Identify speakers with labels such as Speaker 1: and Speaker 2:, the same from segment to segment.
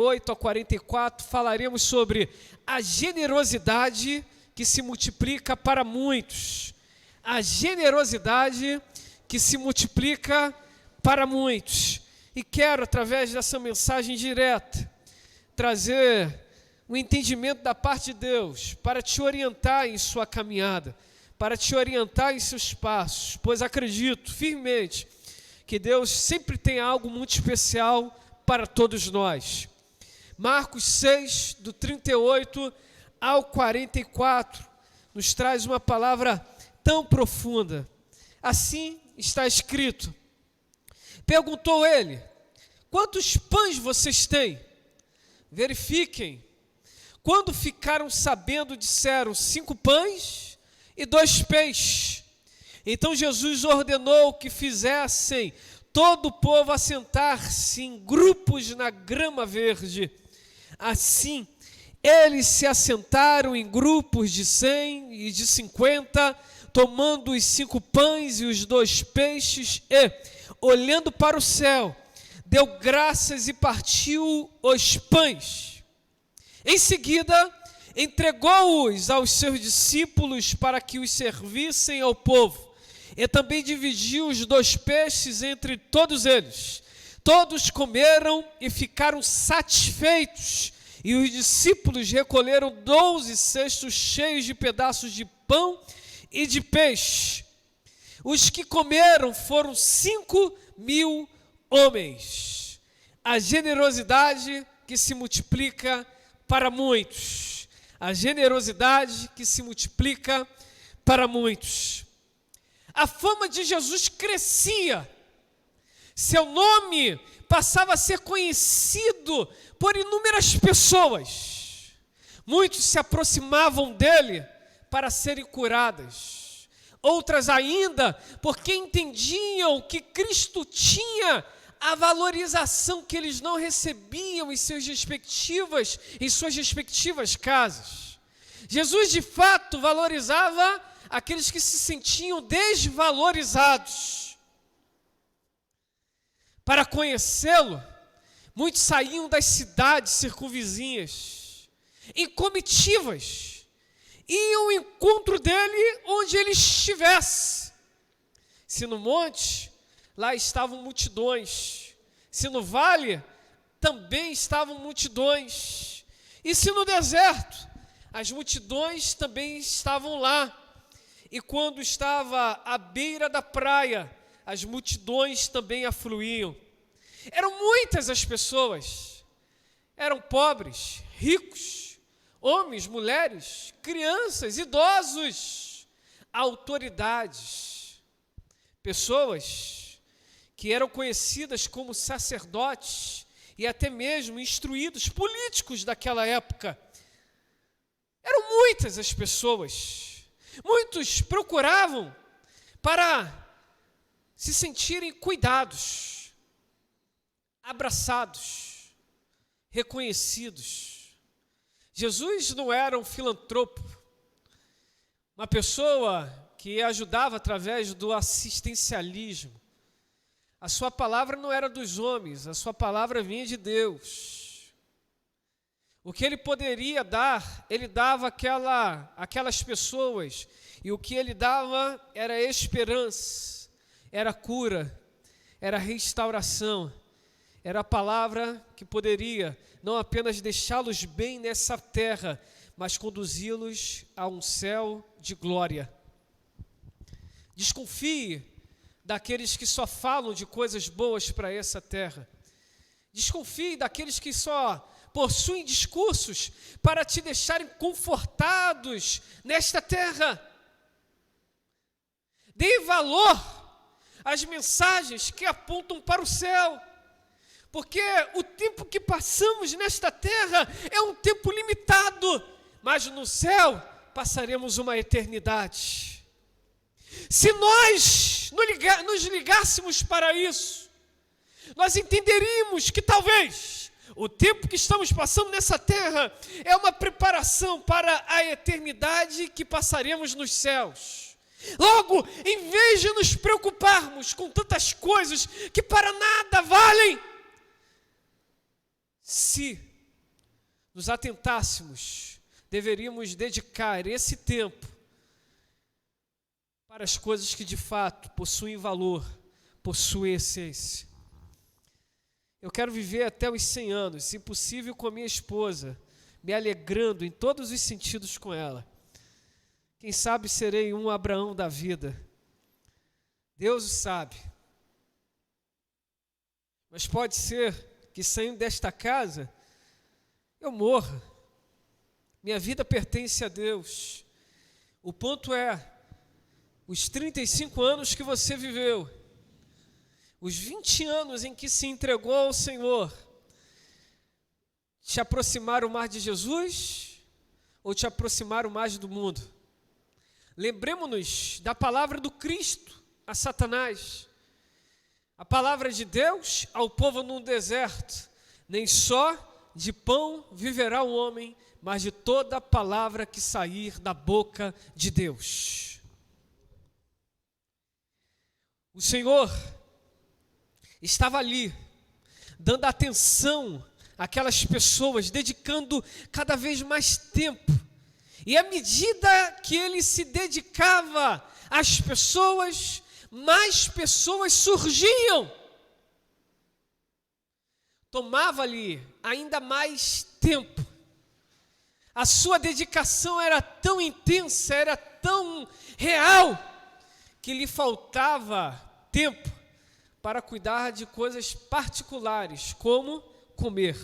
Speaker 1: 8 a 44, falaremos sobre a generosidade que se multiplica para muitos. A generosidade que se multiplica para muitos. E quero, através dessa mensagem direta, trazer o entendimento da parte de Deus para te orientar em sua caminhada, para te orientar em seus passos, pois acredito firmemente que Deus sempre tem algo muito especial para todos nós. Marcos 6, do 38 ao 44, nos traz uma palavra tão profunda. Assim está escrito. Perguntou ele: quantos pães vocês têm? Verifiquem. Quando ficaram sabendo, disseram: 5 pães e 2 peixes. Então Jesus ordenou que fizessem todo o povo assentar-se em grupos na grama verde. Assim, eles se assentaram em grupos de 100 e de 50, tomando os 5 pães e os 2 peixes e, olhando para o céu, deu graças e partiu os pães. Em seguida, entregou-os aos seus discípulos para que os servissem ao povo. E também dividiu os 2 peixes entre todos eles. Todos comeram e ficaram satisfeitos. E os discípulos recolheram 12 cestos cheios de pedaços de pão e de peixe. Os que comeram foram 5.000 homens. A generosidade que se multiplica para muitos. A generosidade que se multiplica para muitos. A fama de Jesus crescia. Seu nome passava a ser conhecido por inúmeras pessoas. Muitos se aproximavam dele para serem curadas. Outras ainda porque entendiam que Cristo tinha a valorização que eles não recebiam em suas respectivas casas. Jesus, de fato, valorizava aqueles que se sentiam desvalorizados. Para conhecê-lo, muitos saíam das cidades circunvizinhas, em comitivas, iam ao encontro dele onde ele estivesse. Se no monte, lá estavam multidões. Se no vale, também estavam multidões. E se no deserto, as multidões também estavam lá. E quando estava à beira da praia, as multidões também afluíam. Eram muitas as pessoas. Eram pobres, ricos, homens, mulheres, crianças, idosos, autoridades. Pessoas que eram conhecidas como sacerdotes e até mesmo instruídos políticos daquela época. Eram muitas as pessoas. Muitos procuravam para se sentirem cuidados, abraçados, reconhecidos. Jesus não era um filantropo, uma pessoa que ajudava através do assistencialismo. A sua palavra não era dos homens, a sua palavra vinha de Deus. O que ele poderia dar, ele dava aquelas pessoas. E o que ele dava era esperança, era cura, era restauração. Era a palavra que poderia não apenas deixá-los bem nessa terra, mas conduzi-los a um céu de glória. Desconfie daqueles que só falam de coisas boas para essa terra. Desconfie daqueles que só possuem discursos para te deixarem confortados nesta terra. Dê valor às mensagens que apontam para o céu, porque o tempo que passamos nesta terra é um tempo limitado, mas no céu passaremos uma eternidade. Se nós nos ligássemos para isso, nós entenderíamos que talvez o tempo que estamos passando nessa terra é uma preparação para a eternidade que passaremos nos céus. Logo, em vez de nos preocuparmos com tantas coisas que para nada valem, se nos atentássemos, deveríamos dedicar esse tempo para as coisas que de fato possuem valor, possuem essência. Eu quero viver até os 100 anos, se possível com a minha esposa, me alegrando em todos os sentidos com ela. Quem sabe serei um Abraão da vida. Deus o sabe. Mas pode ser que saindo desta casa, eu morra. Minha vida pertence a Deus. O ponto é, os 35 anos que você viveu, os 20 anos em que se entregou ao Senhor, te aproximaram mais de Jesus ou te aproximaram mais do mundo? Lembremos-nos da palavra do Cristo a Satanás. A palavra de Deus ao povo no deserto: nem só de pão viverá o homem, mas de toda a palavra que sair da boca de Deus. O Senhor estava ali, dando atenção àquelas pessoas, dedicando cada vez mais tempo. E à medida que ele se dedicava às pessoas, mais pessoas surgiam. Tomava-lhe ainda mais tempo. A sua dedicação era tão intensa, era tão real, que lhe faltava tempo para cuidar de coisas particulares, como comer.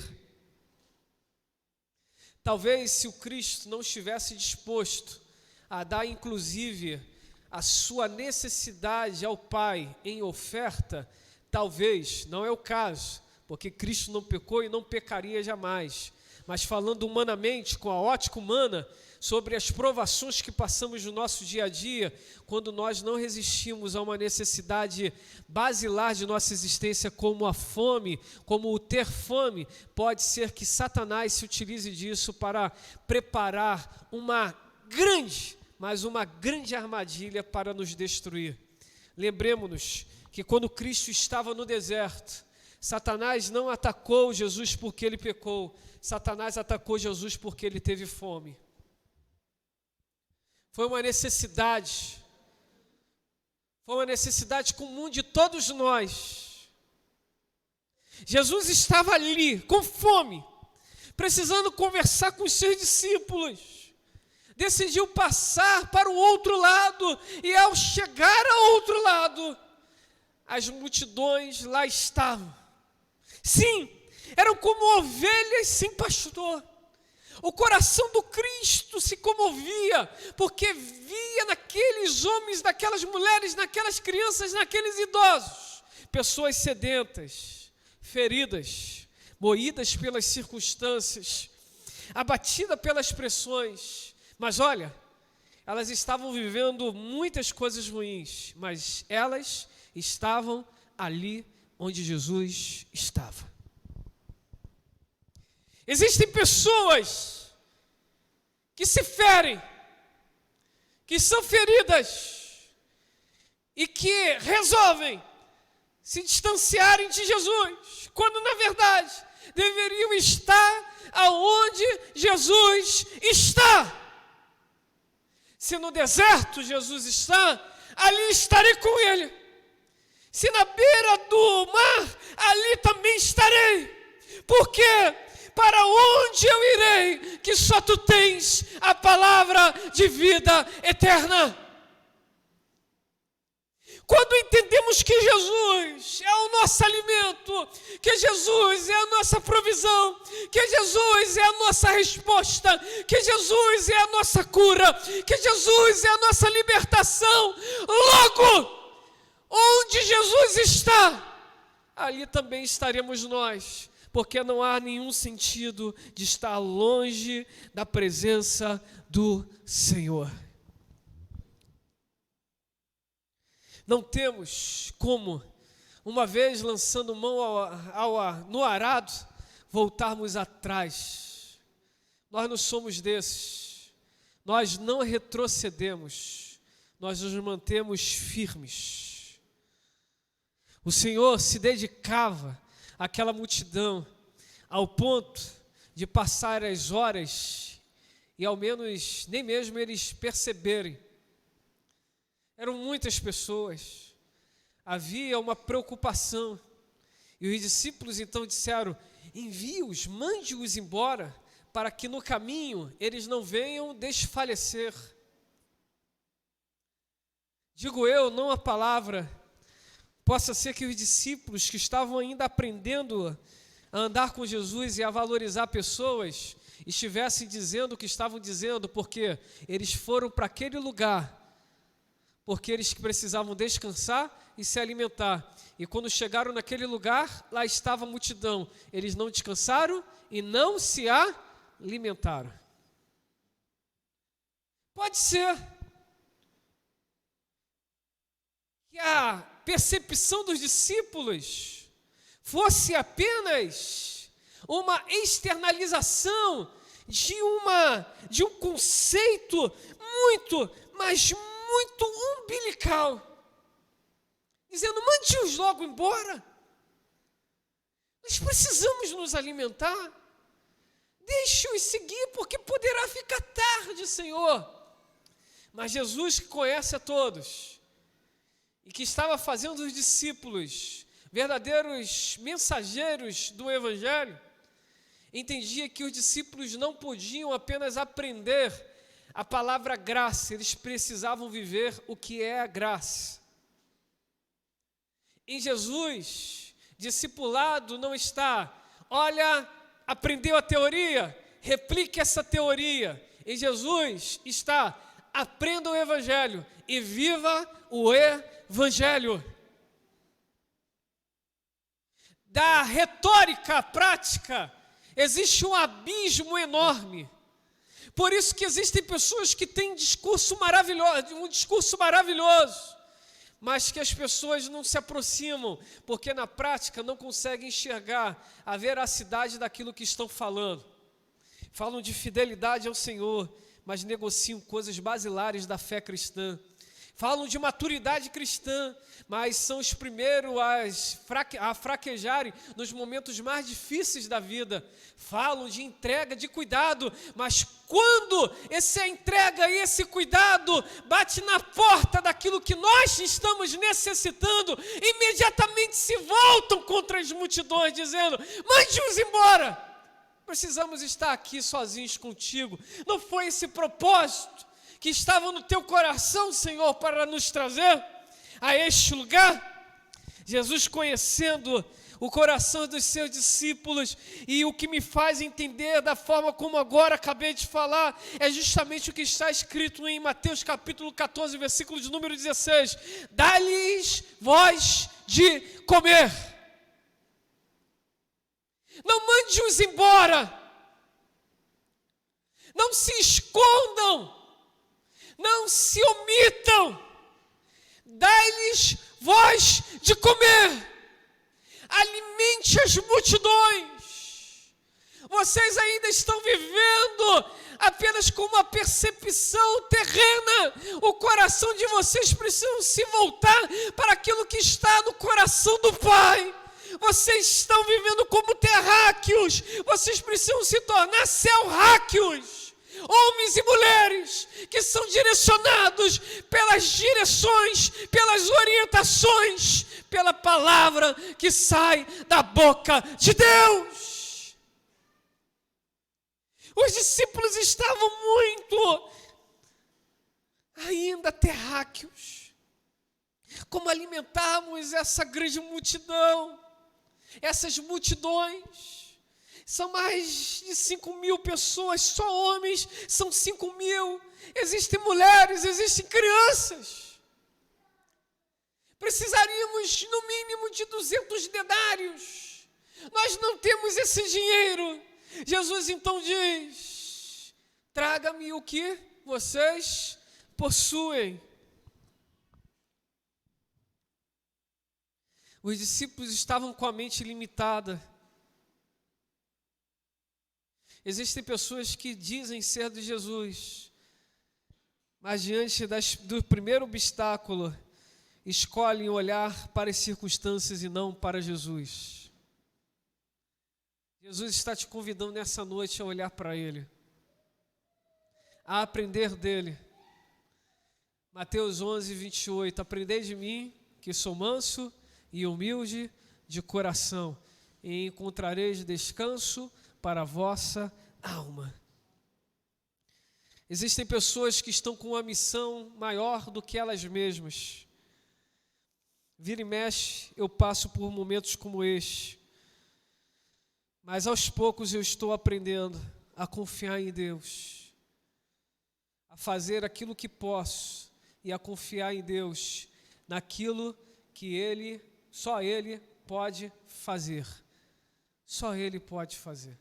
Speaker 1: Talvez se o Cristo não estivesse disposto a dar inclusive a sua necessidade ao Pai em oferta, talvez, não é o caso, porque Cristo não pecou e não pecaria jamais, mas falando humanamente, com a ótica humana, sobre as provações que passamos no nosso dia a dia, quando nós não resistimos a uma necessidade basilar de nossa existência, como a fome, como o ter fome, pode ser que Satanás se utilize disso para preparar uma grande armadilha para nos destruir. Lembremos-nos que quando Cristo estava no deserto, Satanás não atacou Jesus porque ele pecou, Satanás atacou Jesus porque ele teve fome. Foi uma necessidade comum de todos nós. Jesus estava ali, com fome, precisando conversar com os seus discípulos. Decidiu passar para o outro lado, e ao chegar ao outro lado, as multidões lá estavam. Sim, eram como ovelhas sem pastor. O coração do Cristo se comovia, porque via naqueles homens, naquelas mulheres, naquelas crianças, naqueles idosos, pessoas sedentas, feridas, moídas pelas circunstâncias, abatidas pelas pressões. Mas olha, elas estavam vivendo muitas coisas ruins, mas elas estavam ali onde Jesus estava. Existem pessoas que se ferem, que são feridas e que resolvem se distanciarem de Jesus, quando na verdade deveriam estar aonde Jesus está. Se no deserto Jesus está, ali estarei com Ele. Se na beira do mar, ali também estarei. Porque para onde eu irei, que só tu tens a palavra de vida eterna? Quando entendemos que Jesus é o nosso alimento, que Jesus é a nossa provisão, que Jesus é a nossa resposta, que Jesus é a nossa cura, que Jesus é a nossa libertação, logo, onde Jesus está, ali também estaremos nós, porque não há nenhum sentido de estar longe da presença do Senhor. Não temos como, uma vez lançando mão no arado, voltarmos atrás. Nós não somos desses. Nós não retrocedemos. Nós nos mantemos firmes. O Senhor se dedicava àquela multidão, ao ponto de passar as horas e ao menos nem mesmo eles perceberem. Eram muitas pessoas, havia uma preocupação. E os discípulos então disseram: envie-os, mande-os embora, para que no caminho eles não venham desfalecer. Digo eu, não a palavra, possa ser que os discípulos que estavam ainda aprendendo a andar com Jesus e a valorizar pessoas, estivessem dizendo o que estavam dizendo, porque eles foram para aquele lugar, porque eles precisavam descansar e se alimentar. E quando chegaram naquele lugar, lá estava a multidão. Eles não descansaram e não se alimentaram. Pode ser que a percepção dos discípulos fosse apenas uma externalização de um conceito muito, mas muito umbilical, dizendo: mande-os logo embora, nós precisamos nos alimentar, deixe-os seguir, porque poderá ficar tarde, Senhor. Mas Jesus, que conhece a todos, e que estava fazendo os discípulos verdadeiros mensageiros do Evangelho, entendia que os discípulos não podiam apenas aprender a palavra graça, eles precisavam viver o que é a graça. Em Jesus, discipulado não está, olha, aprendeu a teoria, replique essa teoria. Em Jesus está, aprenda o Evangelho e viva o Evangelho. Da retórica prática, existe um abismo enorme. Por isso que existem pessoas que têm um discurso maravilhoso, mas que as pessoas não se aproximam, porque na prática não conseguem enxergar a veracidade daquilo que estão falando. Falam de fidelidade ao Senhor, mas negociam coisas basilares da fé cristã. Falam de maturidade cristã, mas são os primeiros a fraquejarem nos momentos mais difíceis da vida. Falam de entrega, de cuidado, mas quando essa entrega e esse cuidado bate na porta daquilo que nós estamos necessitando, imediatamente se voltam contra as multidões, dizendo: mande-os embora, precisamos estar aqui sozinhos contigo. Não foi esse propósito que estava no teu coração, Senhor, para nos trazer a este lugar? Jesus, conhecendo o coração dos seus discípulos, e o que me faz entender da forma como agora acabei de falar, é justamente o que está escrito em Mateus capítulo 14, versículo de número 16: dá-lhes vós de comer. Não mande-os embora, não se escondam, não se omitam, dai-lhes vós de comer, alimente as multidões. Vocês ainda estão vivendo apenas com uma percepção terrena. O coração de vocês precisa se voltar para aquilo que está no coração do Pai. Vocês estão vivendo como terráqueos, vocês precisam se tornar céu-ráqueos. Homens e mulheres que são direcionados pelas direções, pelas orientações, pela palavra que sai da boca de Deus. Os discípulos estavam muito ainda terráqueos. Como alimentarmos essa grande multidão, essas multidões? São mais de 5.000 pessoas, só homens são 5.000. Existem mulheres, existem crianças. Precisaríamos, no mínimo, de 200 denários. Nós não temos esse dinheiro. Jesus então diz: traga-me o que vocês possuem. Os discípulos estavam com a mente limitada. Existem pessoas que dizem ser de Jesus, mas diante do primeiro obstáculo, escolhem olhar para as circunstâncias e não para Jesus. Jesus está te convidando nessa noite a olhar para Ele, a aprender dEle. Mateus 11, 28, aprendei de mim, que sou manso e humilde de coração, e encontrareis descanso para a vossa alma. Existem pessoas que estão com uma missão maior do que elas mesmas. Vira e mexe, eu passo por momentos como este, mas aos poucos eu estou aprendendo a confiar em Deus, a fazer aquilo que posso e a confiar em Deus naquilo que só Ele pode fazer. Só Ele pode fazer.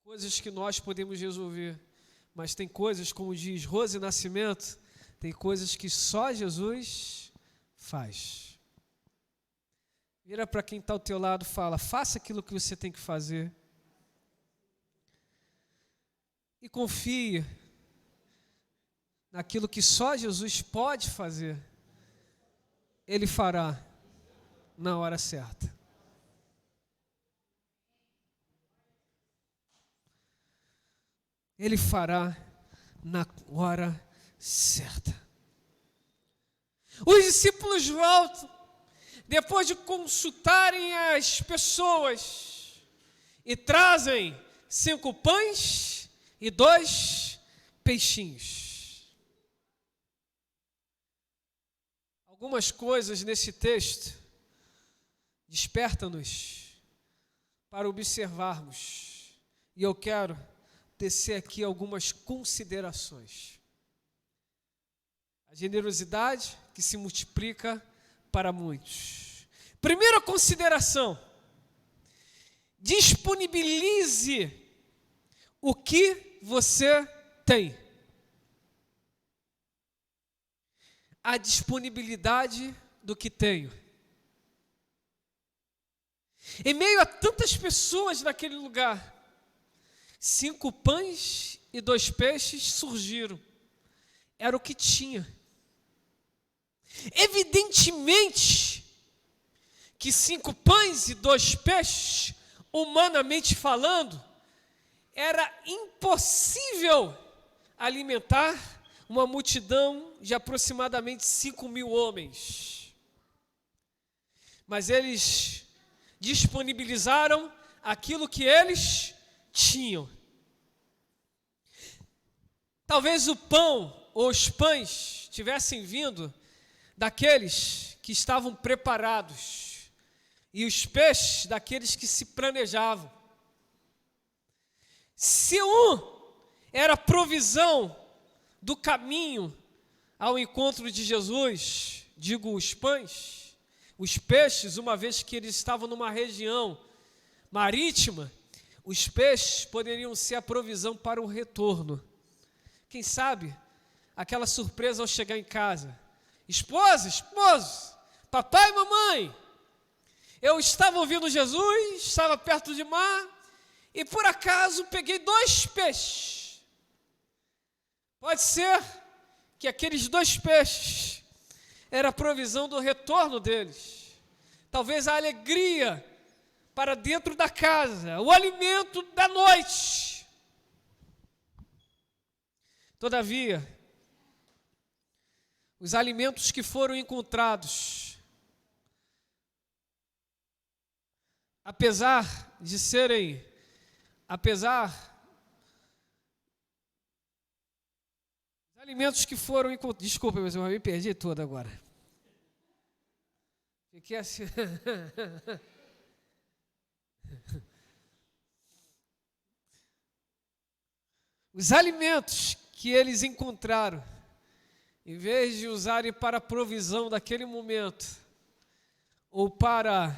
Speaker 1: Coisas que nós podemos resolver, mas tem coisas, como diz Rose Nascimento, tem coisas que só Jesus faz. Vira para quem está ao teu lado e fala, faça aquilo que você tem que fazer. E confie naquilo que só Jesus pode fazer. Ele fará na hora certa. Ele fará na hora certa. Os discípulos voltam, depois de consultarem as pessoas, e trazem 5 pães e 2 peixinhos. Algumas coisas nesse texto despertam-nos para observarmos, e eu quero tecer aqui algumas considerações. A generosidade que se multiplica para muitos. Primeira consideração: disponibilize o que você tem. A disponibilidade do que tenho. Em meio a tantas pessoas naquele lugar, 5 pães e 2 peixes surgiram. Era o que tinha. Evidentemente que 5 pães e 2 peixes, humanamente falando, era impossível alimentar uma multidão de aproximadamente 5.000 homens. Mas eles disponibilizaram aquilo que eles tinham. Talvez o pão ou os pães tivessem vindo daqueles que estavam preparados e os peixes daqueles que se planejavam. Se um era provisão do caminho ao encontro de Jesus, digo os pães, os peixes, uma vez que eles estavam numa região marítima, os peixes poderiam ser a provisão para o retorno. Quem sabe, aquela surpresa ao chegar em casa. Esposa, esposo, papai e mamãe, eu estava ouvindo Jesus, estava perto de mar, e por acaso peguei 2 peixes. Pode ser que aqueles 2 peixes era a provisão do retorno deles. Talvez a alegria para dentro da casa, o alimento da noite. Todavia, os alimentos que foram encontrados, apesar os alimentos que foram encontrados, desculpa, mas eu me perdi todo agora. Fiquei assim. Os alimentos que eles encontraram, em vez de usarem para a provisão daquele momento, ou para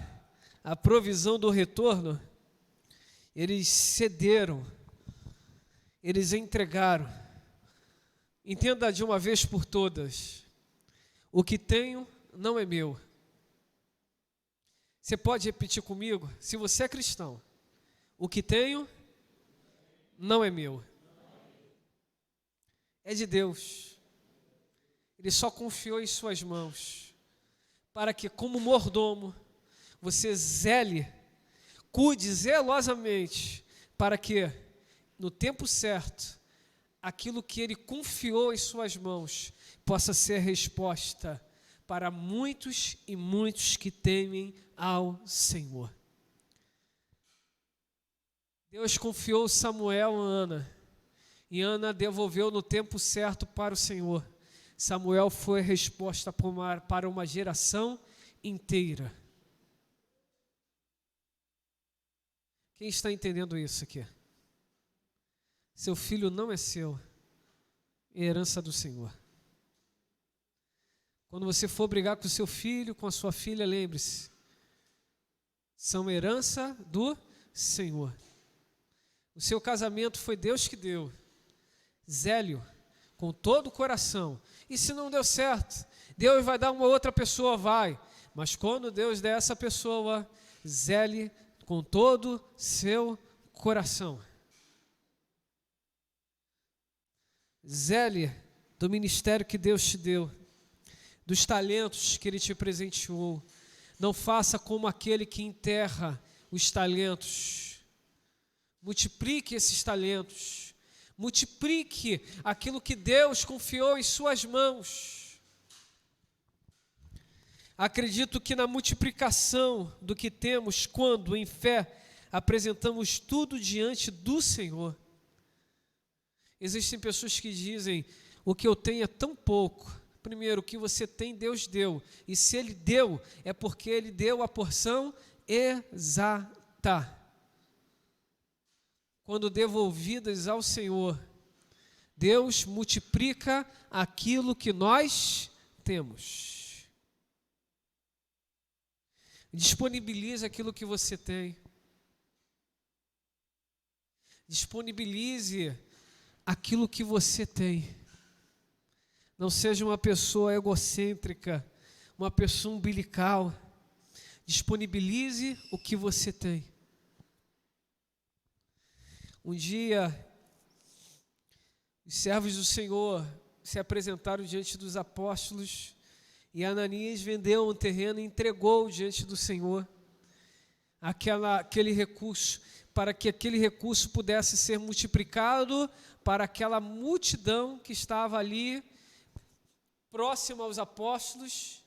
Speaker 1: a provisão do retorno, eles cederam, eles entregaram. Entenda de uma vez por todas, o que tenho não é meu. Você pode repetir comigo? Se você é cristão, o que tenho não é meu. É de Deus. Ele só confiou em suas mãos, para que, como mordomo, você zele, cuide zelosamente, para que, no tempo certo, aquilo que Ele confiou em suas mãos possa ser resposta para muitos e muitos que temem ao Senhor. Deus confiou Samuel a Ana, e Ana devolveu no tempo certo para o Senhor. Samuel foi a resposta para uma geração inteira. Quem está entendendo isso aqui? Seu filho não é seu, é herança do Senhor. Quando você for brigar com o seu filho, com a sua filha, lembre-se, são herança do Senhor. O seu casamento foi Deus que deu. Zélio, com todo o coração. E se não deu certo, Deus vai dar uma outra pessoa, vai. Mas quando Deus der essa pessoa, zele com todo seu coração. Zele do ministério que Deus te deu, dos talentos que Ele te presenteou. Não faça como aquele que enterra os talentos. Multiplique esses talentos. Multiplique aquilo que Deus confiou em suas mãos. Acredito que na multiplicação do que temos, quando em fé apresentamos tudo diante do Senhor. Existem pessoas que dizem, o que eu tenho é tão pouco. Primeiro, o que você tem, Deus deu. E se Ele deu, é porque Ele deu a porção exata. Quando devolvidas ao Senhor, Deus multiplica aquilo que nós temos. Disponibilize aquilo que você tem. Disponibilize aquilo que você tem. Não seja uma pessoa egocêntrica, uma pessoa umbilical. Disponibilize o que você tem. Um dia, os servos do Senhor se apresentaram diante dos apóstolos e Ananias vendeu um terreno e entregou diante do Senhor aquele recurso, para que aquele recurso pudesse ser multiplicado para aquela multidão que estava ali próxima aos apóstolos,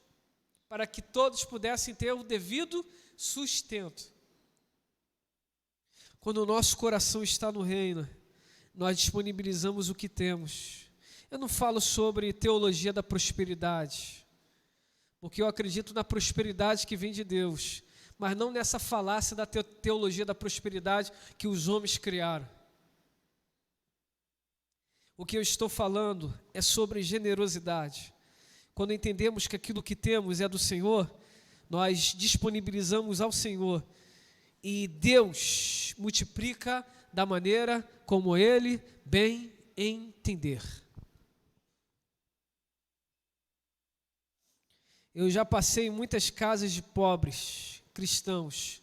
Speaker 1: para que todos pudessem ter o devido sustento. Quando o nosso coração está no reino, nós disponibilizamos o que temos. Eu não falo sobre teologia da prosperidade, porque eu acredito na prosperidade que vem de Deus, mas não nessa falácia da teologia da prosperidade que os homens criaram. O que eu estou falando é sobre generosidade. Quando entendemos que aquilo que temos é do Senhor, nós disponibilizamos ao Senhor e Deus multiplica da maneira como Ele bem entender. Eu já passei em muitas casas de pobres cristãos,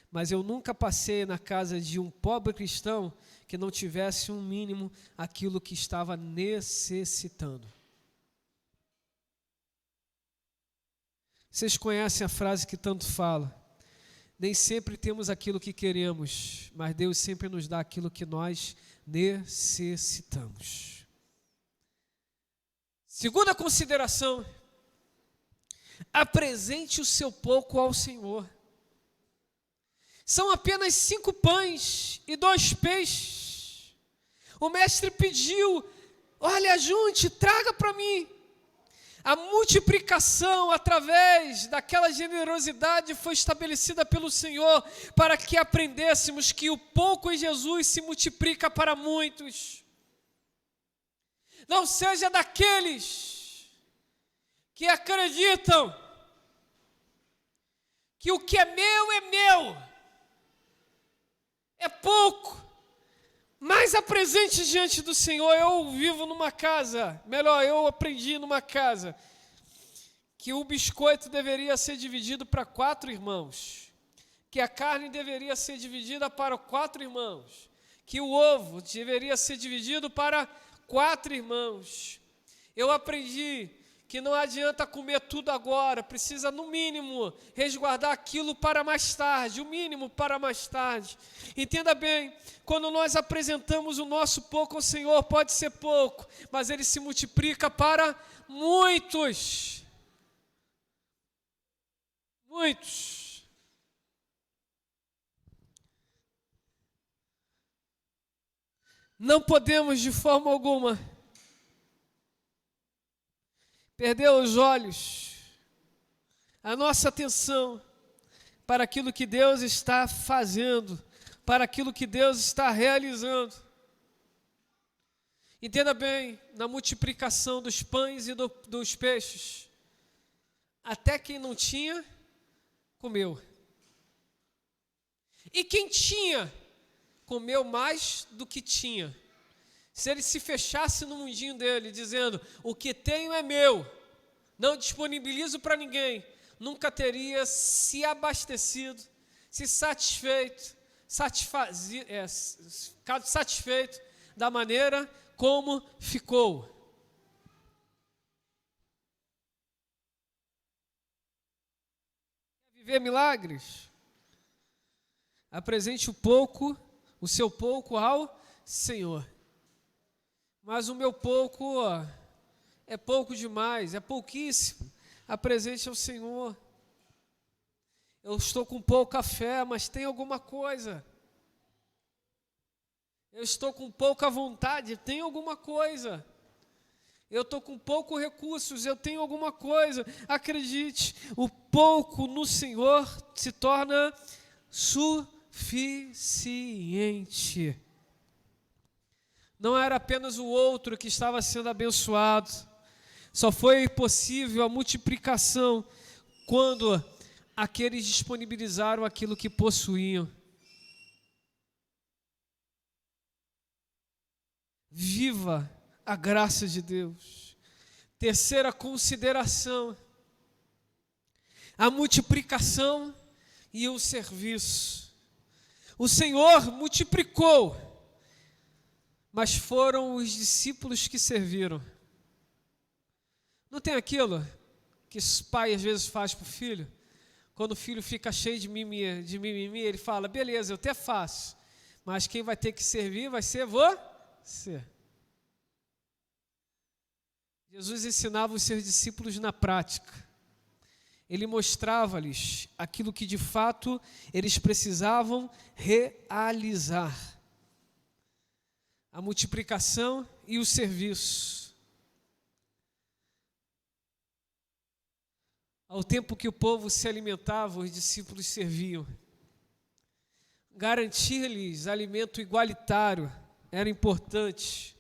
Speaker 1: mas eu nunca passei na casa de um pobre cristão que não tivesse um mínimo aquilo que estava necessitando. Vocês conhecem a frase que tanto fala? Nem sempre temos aquilo que queremos, mas Deus sempre nos dá aquilo que nós necessitamos. Segunda consideração, apresente o seu pouco ao Senhor. São apenas 5 pães e 2 peixes. O mestre pediu, olha, junte, traga para mim. A multiplicação através daquela generosidade foi estabelecida pelo Senhor para que aprendêssemos que o pouco em Jesus se multiplica para muitos. Não seja daqueles que acreditam que o que é meu, é pouco. Mas apresente diante do Senhor. Eu vivo numa casa, eu aprendi numa casa, que o biscoito deveria ser dividido para 4 irmãos, que a carne deveria ser dividida para 4 irmãos, que o ovo deveria ser dividido para 4 irmãos. Eu aprendi que não adianta comer tudo agora, precisa, no mínimo, resguardar aquilo para mais tarde, o mínimo para mais tarde. Entenda bem, quando nós apresentamos o nosso pouco ao Senhor, pode ser pouco, mas Ele se multiplica para muitos. Muitos. Não podemos, de forma alguma, perder os olhos, a nossa atenção para aquilo que Deus está fazendo, para aquilo que Deus está realizando. Entenda bem, na multiplicação dos pães e dos peixes, até quem não tinha, comeu. E quem tinha, comeu mais do que tinha. Se ele se fechasse no mundinho dele, dizendo, o que tenho é meu, não disponibilizo para ninguém, nunca teria se abastecido, se satisfeito, ficado satisfeito da maneira como ficou. Quer viver milagres? Apresente o seu pouco ao Senhor. Mas o meu pouco é pouco demais, é pouquíssimo. Apresente ao Senhor. Eu estou com pouca fé, mas tem alguma coisa. Eu estou com pouca vontade, tem alguma coisa. Eu estou com poucos recursos, eu tenho alguma coisa. Acredite, o pouco no Senhor se torna suficiente. Não era apenas o outro que estava sendo abençoado. Só foi possível a multiplicação quando aqueles disponibilizaram aquilo que possuíam. Viva a graça de Deus. Terceira consideração: a multiplicação e o serviço. O Senhor multiplicou, mas foram os discípulos que serviram. Não tem aquilo que os pais às vezes fazem para o filho? Quando o filho fica cheio de mimimi, ele fala, beleza, eu até faço, mas quem vai ter que servir vai ser você. Jesus ensinava os seus discípulos na prática. Ele mostrava-lhes aquilo que de fato eles precisavam realizar. A multiplicação e o serviço. Ao tempo que o povo se alimentava, os discípulos serviam. Garantir-lhes alimento igualitário era importante.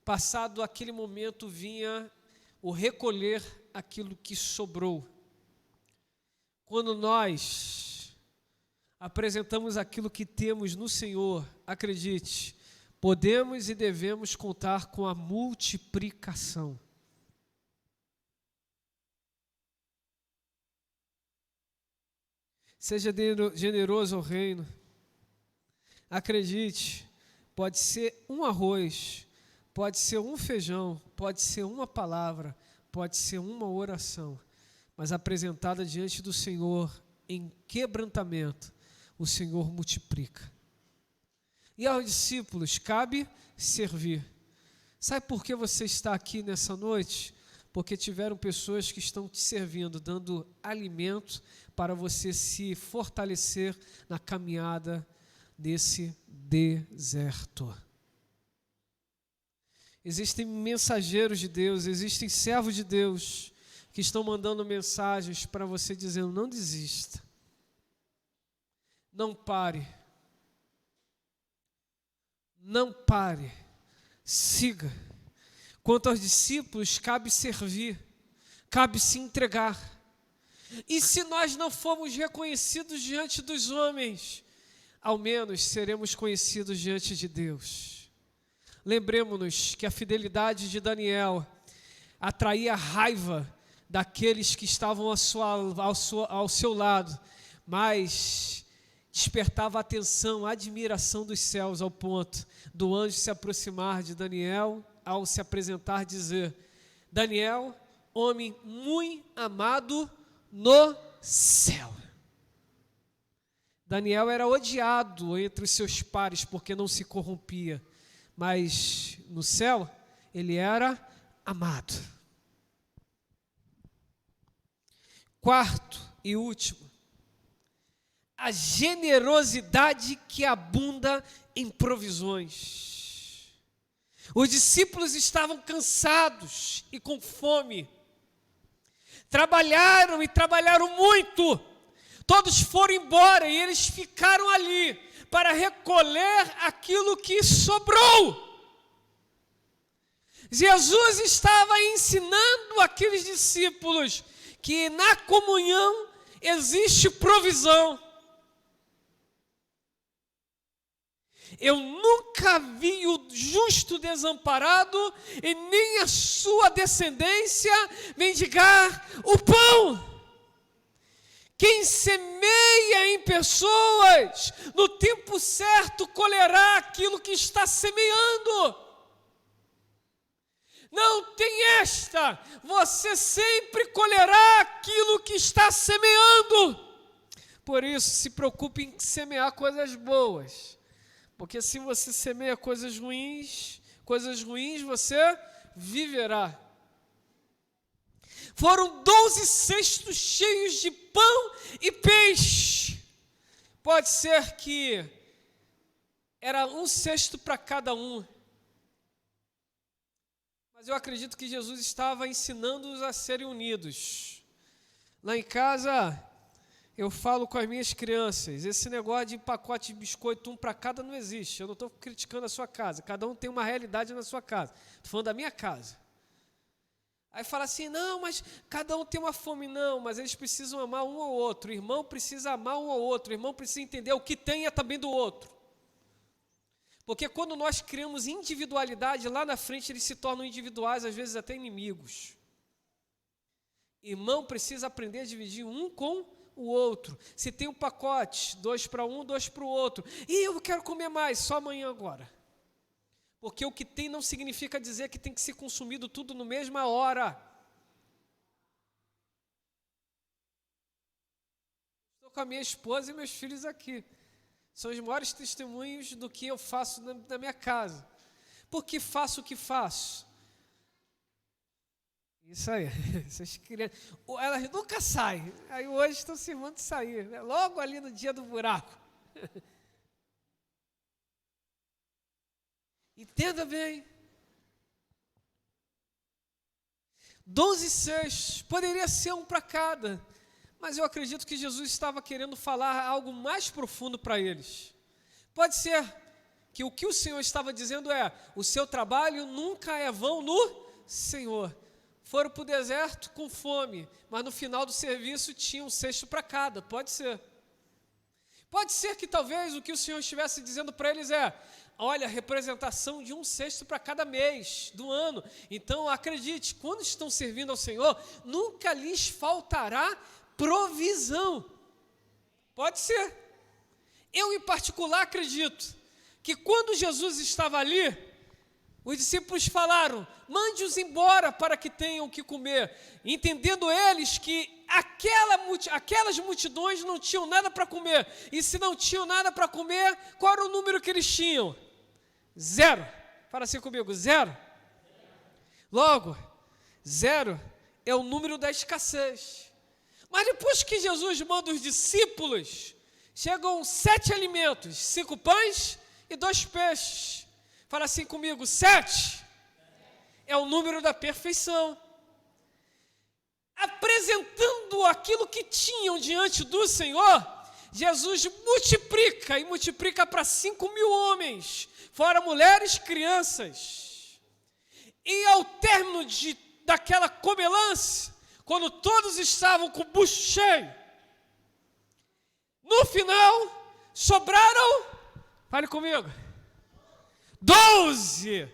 Speaker 1: Passado aquele momento, vinha o recolher aquilo que sobrou. Quando nós apresentamos aquilo que temos no Senhor, acredite, podemos e devemos contar com a multiplicação. Seja generoso ao reino. Acredite, pode ser um arroz, pode ser um feijão, pode ser uma palavra, pode ser uma oração, mas apresentada diante do Senhor em quebrantamento, o Senhor multiplica. E aos discípulos cabe servir. Sabe por que você está aqui nessa noite? Porque tiveram pessoas que estão te servindo, dando alimento para você se fortalecer na caminhada desse deserto. Existem mensageiros de Deus, existem servos de Deus que estão mandando mensagens para você dizendo, não desista, não pare, siga. Quanto aos discípulos, cabe servir, cabe se entregar. E se nós não formos reconhecidos diante dos homens, ao menos seremos conhecidos diante de Deus. Lembremos-nos que a fidelidade de Daniel atraía a raiva daqueles que estavam ao seu lado, mas despertava a atenção, a admiração dos céus, ao ponto do anjo se aproximar de Daniel, ao se apresentar, dizer, Daniel, homem muito amado no céu. Daniel era odiado entre os seus pares porque não se corrompia, mas no céu ele era amado. Quarto e último, a generosidade que abunda em provisões. Os discípulos estavam cansados e com fome. Trabalharam e trabalharam muito. Todos foram embora e eles ficaram ali para recolher aquilo que sobrou. Jesus estava ensinando aqueles discípulos que na comunhão existe provisão. Eu nunca vi o justo desamparado e nem a sua descendência mendigar o pão. Quem semeia em pessoas, no tempo certo colherá aquilo que está semeando. Não tem esta, você sempre colherá aquilo que está semeando. Por isso, se preocupe em semear coisas boas. Porque se você semeia coisas ruins você viverá. Foram 12 cestos cheios de pão e peixe. Pode ser que era um cesto para cada um. Mas eu acredito que Jesus estava ensinando-os a serem unidos. Lá em casa, eu falo com as minhas crianças, esse negócio de pacote de biscoito, um para cada, não existe. Eu não estou criticando a sua casa, cada um tem uma realidade na sua casa. Estou falando da minha casa. Aí fala assim, não, mas cada um tem uma fome. Não, mas eles precisam amar um ao outro. O irmão precisa amar um ao outro. O irmão precisa entender o que tem é também do outro. Porque quando nós criamos individualidade, lá na frente eles se tornam individuais, às vezes até inimigos. Irmão precisa aprender a dividir um com o outro. Se tem um pacote, 2 para um, 2 para o outro. E eu quero comer mais, só amanhã agora. Porque o que tem não significa dizer que tem que ser consumido tudo na mesma hora. Estou com a minha esposa e meus filhos aqui. São os maiores testemunhos do que eu faço na minha casa. Por que faço o que faço? Isso aí, essas crianças, elas nunca saem. Aí hoje estão se mandando sair, né? Logo ali no dia do buraco. Entenda bem. 12 cestos, poderia ser um para cada, mas eu acredito que Jesus estava querendo falar algo mais profundo para eles. Pode ser que o Senhor estava dizendo é, o seu trabalho nunca é vão no Senhor. Foram para o deserto com fome, mas no final do serviço tinha um cesto para cada, pode ser. Pode ser que talvez o que o Senhor estivesse dizendo para eles é, olha, representação de um cesto para cada mês do ano. Então, acredite, quando estão servindo ao Senhor, nunca lhes faltará provisão. Pode ser. Eu, em particular, acredito que quando Jesus estava ali, os discípulos falaram, mande-os embora para que tenham o que comer. Entendendo eles que aquelas multidões não tinham nada para comer. E se não tinham nada para comer, qual era o número que eles tinham? 0. Fala assim comigo, 0. Logo, 0 é o número da escassez. Mas depois que Jesus manda os discípulos, chegam 7 alimentos, 5 pães e 2 peixes. Fala assim comigo, 7 é o número da perfeição. Apresentando aquilo que tinham diante do Senhor, Jesus multiplica, e multiplica para 5.000 homens, fora mulheres, crianças. E ao término daquela comelância, quando todos estavam com o bucho cheio, no final, sobraram, fale comigo, 12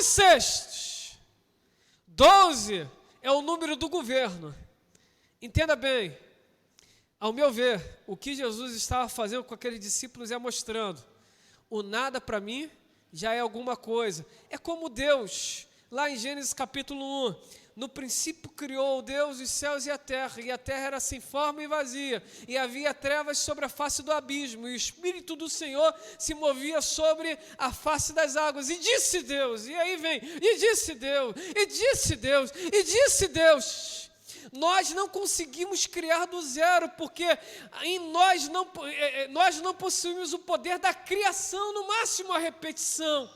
Speaker 1: cestos. 12 é o número do governo. Entenda bem, ao meu ver, o que Jesus estava fazendo com aqueles discípulos é mostrando, o nada para mim já é alguma coisa. É como Deus, lá em Gênesis capítulo 1, No princípio criou Deus os céus e a terra era sem forma e vazia, e havia trevas sobre a face do abismo, e o Espírito do Senhor se movia sobre a face das águas. E disse Deus, e aí vem, e disse Deus, e disse Deus, e disse Deus. Nós não conseguimos criar do zero, porque em nós não possuímos o poder da criação, no máximo a repetição.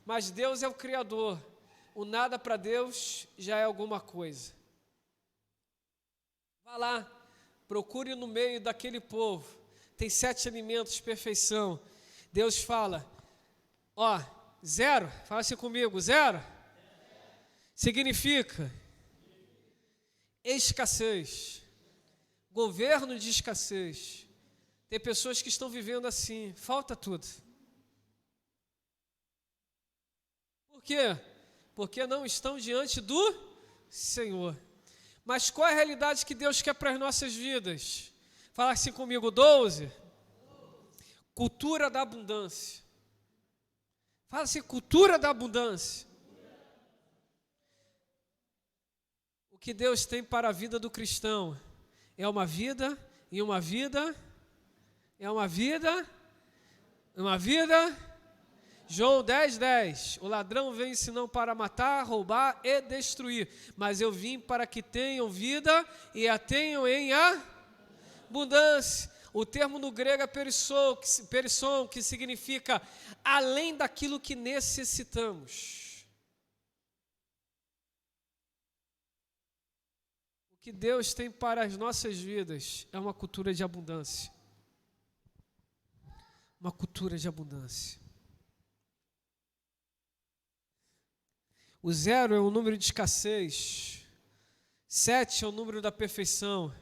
Speaker 1: Mas Deus é o Criador. O nada para Deus já é alguma coisa. Vá lá, procure no meio daquele povo. Tem 7 alimentos, perfeição. Deus fala, zero, fala assim comigo, zero. Significa escassez, governo de escassez. Tem pessoas que estão vivendo assim, falta tudo. Por quê? Porque não estão diante do Senhor. Mas qual é a realidade que Deus quer para as nossas vidas? Fala assim comigo, 12. Cultura da abundância. Fala assim, cultura da abundância. O que Deus tem para a vida do cristão é uma vida, e uma vida, é uma vida. João 10:10, o ladrão vem senão para matar, roubar e destruir, mas eu vim para que tenham vida e a tenham em abundância. O termo no grego é perisson, que significa além daquilo que necessitamos. O que Deus tem para as nossas vidas é uma cultura de abundância. Uma cultura de abundância. O 0 é o número de escassez, 7 é o número da perfeição,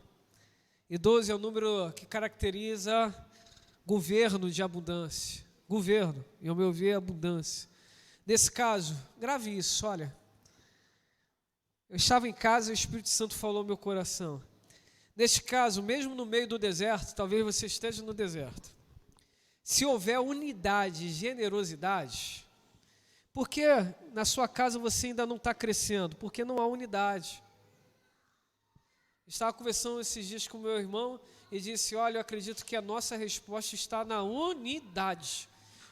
Speaker 1: e 12 é o número que caracteriza governo de abundância. Governo, e ao meu ver, abundância. Nesse caso, grave isso, olha. Eu estava em casa e o Espírito Santo falou ao meu coração. Neste caso, mesmo no meio do deserto, talvez você esteja no deserto. Se houver unidade e generosidade, por que na sua casa você ainda não está crescendo? Porque não há unidade. Estava conversando esses dias com meu irmão e disse, olha, eu acredito que a nossa resposta está na unidade.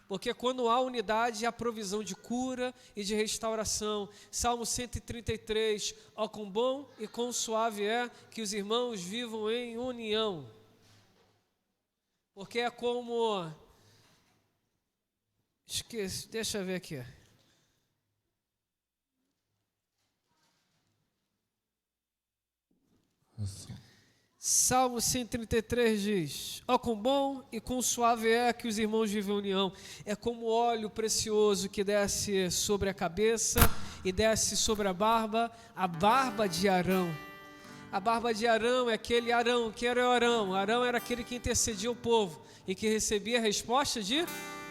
Speaker 1: Porque quando há unidade, há provisão de cura e de restauração. Salmo 133, quão bom e quão suave é que os irmãos vivam em união. Porque é como... deixa eu ver aqui. Salmo 133 diz, quão bom e quão suave é que os irmãos vivem em união. É como óleo precioso que desce sobre a cabeça e desce sobre a barba de Arão. A barba de Arão é aquele Arão, que era o Arão. Arão era aquele que intercedia o povo e que recebia a resposta de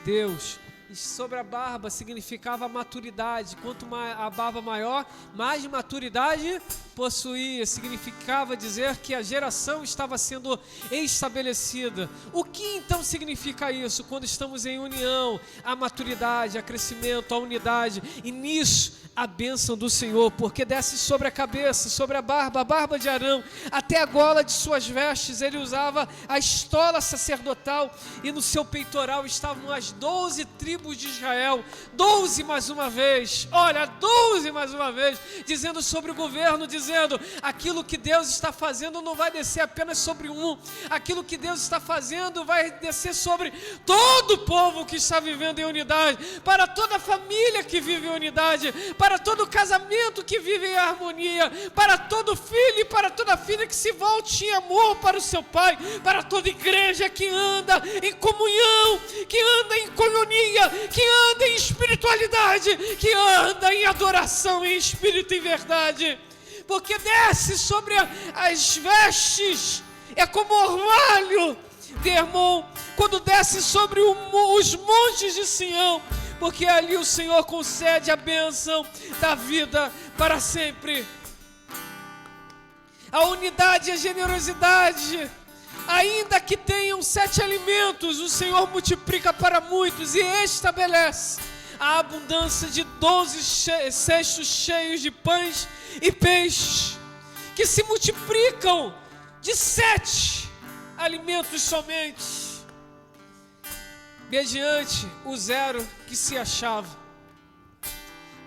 Speaker 1: Deus. E sobre a barba significava maturidade. Quanto a barba maior, mais maturidade possuía. Significava dizer que a geração estava sendo estabelecida. O que então significa isso? Quando estamos em união, a maturidade, a crescimento, a unidade. E nisso a bênção do Senhor, porque desce sobre a cabeça, sobre a barba de Arão, até a gola de suas vestes. Ele usava a estola sacerdotal e no seu peitoral estavam as 12 tribos de Israel. 12 mais uma vez, olha, 12 mais uma vez, dizendo sobre o governo, dizendo, aquilo que Deus está fazendo não vai descer apenas sobre um, aquilo que Deus está fazendo vai descer sobre todo o povo que está vivendo em unidade, para toda a família que vive em unidade, para todo casamento que vive em harmonia, para todo filho e para toda filha que se volte em amor para o seu pai, para toda igreja que anda em comunhão, que anda em coinonia, que anda em espiritualidade, que anda em adoração em espírito e verdade, porque desce sobre as vestes, é como orvalho de Hermon, quando desce sobre os montes de Sião, porque ali o Senhor concede a bênção da vida para sempre. A unidade e a generosidade, ainda que tenham 7 alimentos, o Senhor multiplica para muitos e estabelece. a abundância de 12 cestos cheios de pães e peixes, que se multiplicam de 7 alimentos somente, mediante o zero que se achava.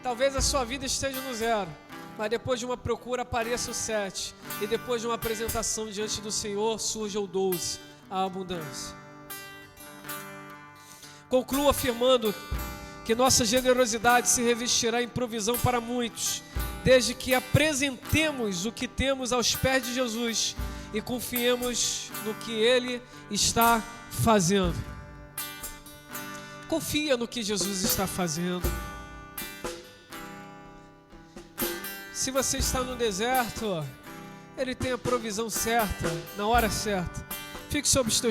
Speaker 1: Talvez a sua vida esteja no zero, mas depois de uma procura apareça o 7, e depois de uma apresentação diante do Senhor surja o 12, a abundância. Concluo afirmando que nossa generosidade se revestirá em provisão para muitos, desde que apresentemos o que temos aos pés de Jesus e confiemos no que Ele está fazendo. Confia no que Jesus está fazendo. Se você está no deserto, Ele tem a provisão certa, na hora certa. Fique sob os teus